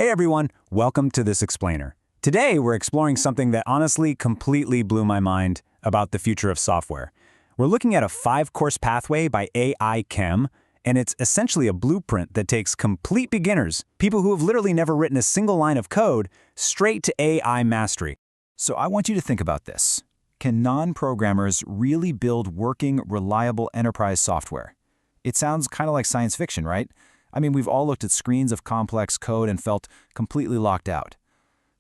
Hey everyone, welcome to This Explainer. Today we're exploring something that honestly completely blew my mind about the future of software. We're looking at a 5-course pathway by AIKm, and it's essentially a blueprint that takes complete beginners, people who have literally never written a single line of code, straight to AI mastery. So I want you to think about this. Can non-programmers really build working, reliable enterprise software? It sounds kind of like science fiction, right? I mean, we've all looked at screens of complex code and felt completely locked out.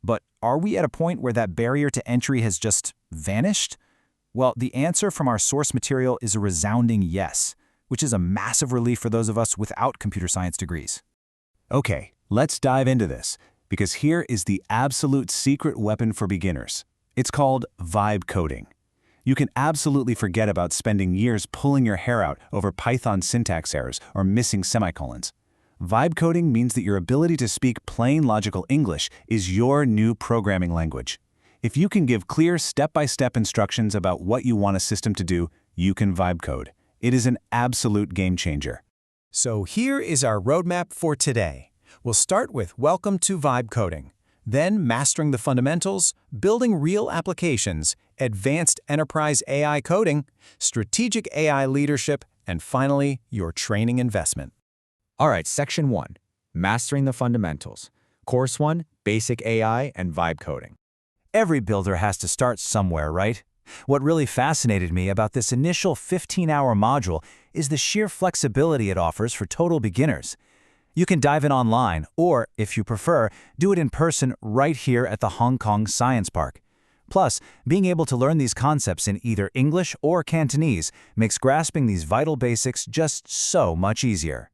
But are we at a point where that barrier to entry has just vanished? Well, the answer from our source material is a resounding yes, which is a massive relief for those of us without computer science degrees. Okay, let's dive into this, because here is the absolute secret weapon for beginners. It's called vibe coding. You can absolutely forget about spending years pulling your hair out over Python syntax errors or missing semicolons. Vibe coding means that your ability to speak plain logical English is your new programming language. If you can give clear step-by-step instructions about what you want a system to do, you can vibe code. It is an absolute game changer. So here is our roadmap for today. We'll start with Welcome to Vibe Coding, then Mastering the Fundamentals, Building Real Applications, Advanced Enterprise AI Coding, Strategic AI Leadership, and finally, your training investment. All right, Section 1, Mastering the Fundamentals. Course 1, Basic AI and Vibe Coding. Every builder has to start somewhere, right? What really fascinated me about this initial 15-hour module is the sheer flexibility it offers for total beginners. You can dive in online, or, if you prefer, do it in person right here at the Hong Kong Science Park. Plus, being able to learn these concepts in either English or Cantonese makes grasping these vital basics just so much easier.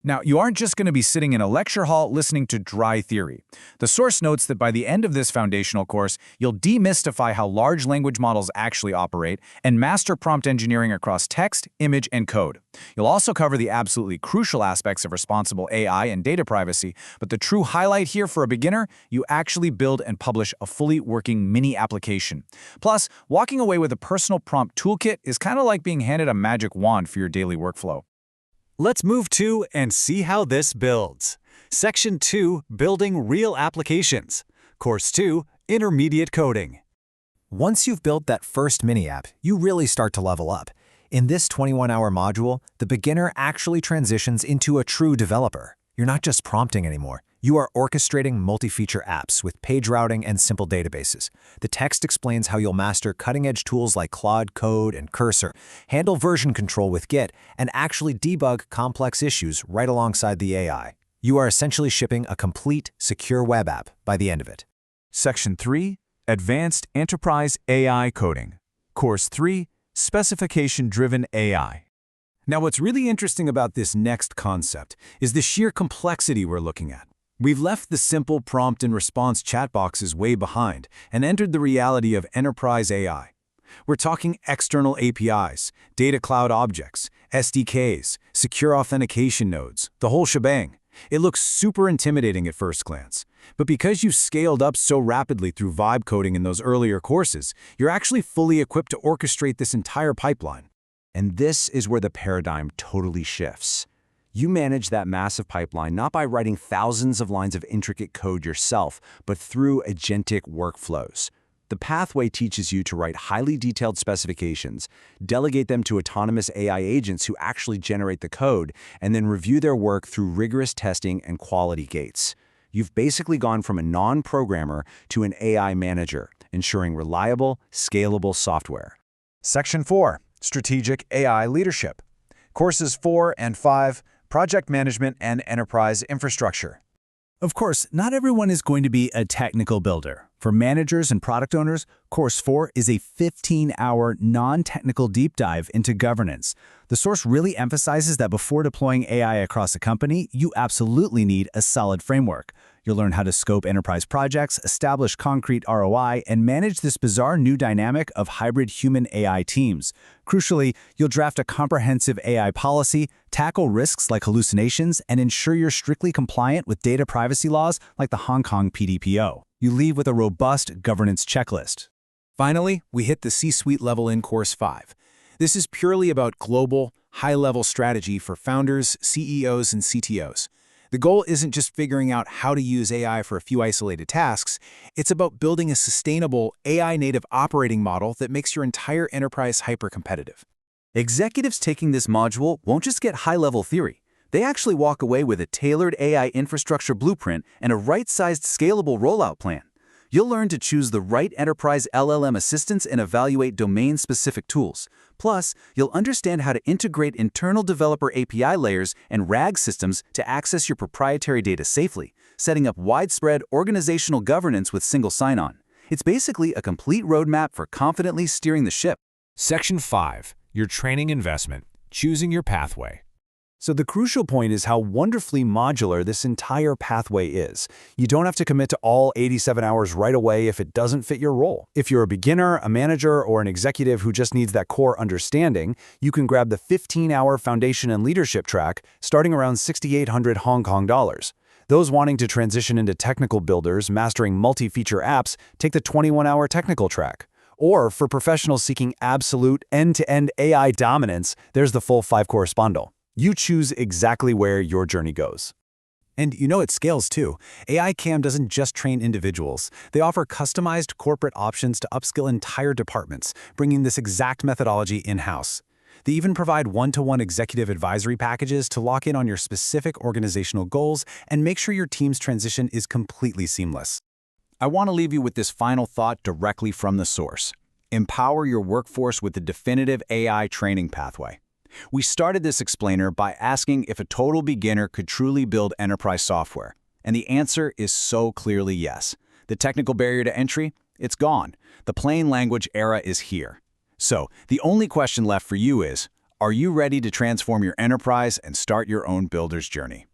Now, you aren't just going to be sitting in a lecture hall listening to dry theory. The source notes that by the end of this foundational course, you'll demystify how large language models actually operate and master prompt engineering across text, image, and code. You'll also cover the absolutely crucial aspects of responsible AI and data privacy, but the true highlight here for a beginner, you actually build and publish a fully working mini application. Plus, walking away with a personal prompt toolkit is kind of like being handed a magic wand for your daily workflow. Let's move to and see how this builds. Section 2, Building Real Applications. Course 2, Intermediate Coding. Once you've built that first mini-app, you really start to level up. In this 21-hour module, the beginner actually transitions into a true developer. You're not just prompting anymore. You are orchestrating multi-feature apps with page routing and simple databases. The text explains how you'll master cutting-edge tools like Claude Code and Cursor, handle version control with Git, and actually debug complex issues right alongside the AI. You are essentially shipping a complete, secure web app by the end of it. Section 3, Advanced Enterprise AI Coding. Course 3, Specification-Driven AI. Now, what's really interesting about this next concept is the sheer complexity we're looking at. We've left the simple prompt and response chat boxes way behind and entered the reality of enterprise AI. We're talking external APIs, data cloud objects, SDKs, secure authentication nodes, the whole shebang. It looks super intimidating at first glance. But because you scaled up so rapidly through vibe coding in those earlier courses, you're actually fully equipped to orchestrate this entire pipeline. And this is where the paradigm totally shifts. You manage that massive pipeline not by writing thousands of lines of intricate code yourself, but through agentic workflows. The pathway teaches you to write highly detailed specifications, delegate them to autonomous AI agents who actually generate the code, and then review their work through rigorous testing and quality gates. You've basically gone from a non-programmer to an AI manager, ensuring reliable, scalable software. Section 4, Strategic AI Leadership. Courses 4 and 5, Project Management and Enterprise Infrastructure. Of course, not everyone is going to be a technical builder. For managers and product owners, Course 4 is a 15-hour non-technical deep dive into governance. The source really emphasizes that before deploying AI across a company, you absolutely need a solid framework. You'll learn how to scope enterprise projects, establish concrete ROI, and manage this bizarre new dynamic of hybrid human-AI teams. Crucially, you'll draft a comprehensive AI policy, tackle risks like hallucinations, and ensure you're strictly compliant with data privacy laws like the Hong Kong PDPO. You leave with a robust governance checklist. Finally, we hit the C-suite level in Course 5. This is purely about global, high-level strategy for founders, CEOs, and CTOs. The goal isn't just figuring out how to use AI for a few isolated tasks, it's about building a sustainable AI-native operating model that makes your entire enterprise hyper-competitive. Executives taking this module won't just get high-level theory. They actually walk away with a tailored AI infrastructure blueprint and a right-sized scalable rollout plan. You'll learn to choose the right enterprise LLM assistants and evaluate domain-specific tools. Plus, you'll understand how to integrate internal developer API layers and RAG systems to access your proprietary data safely, setting up widespread organizational governance with single sign-on. It's basically a complete roadmap for confidently steering the ship. Section 5. Your training investment. Choosing your pathway. So the crucial point is how wonderfully modular this entire pathway is. You don't have to commit to all 87 hours right away if it doesn't fit your role. If you're a beginner, a manager, or an executive who just needs that core understanding, you can grab the 15-hour foundation and leadership track starting around 6,800 Hong Kong dollars. Those wanting to transition into technical builders, mastering multi-feature apps, take the 21-hour technical track. Or for professionals seeking absolute end-to-end AI dominance, there's the full 5-course bundle. You choose exactly where your journey goes. And you know it scales too. AIKm doesn't just train individuals. They offer customized corporate options to upskill entire departments, bringing this exact methodology in-house. They even provide one-to-one executive advisory packages to lock in on your specific organizational goals and make sure your team's transition is completely seamless. I want to leave you with this final thought directly from the source. Empower your workforce with the definitive AI training pathway. We started this explainer by asking if a total beginner could truly build enterprise software. And the answer is so clearly yes. The technical barrier to entry? It's gone. The plain language era is here. So, the only question left for you is, are you ready to transform your enterprise and start your own builder's journey?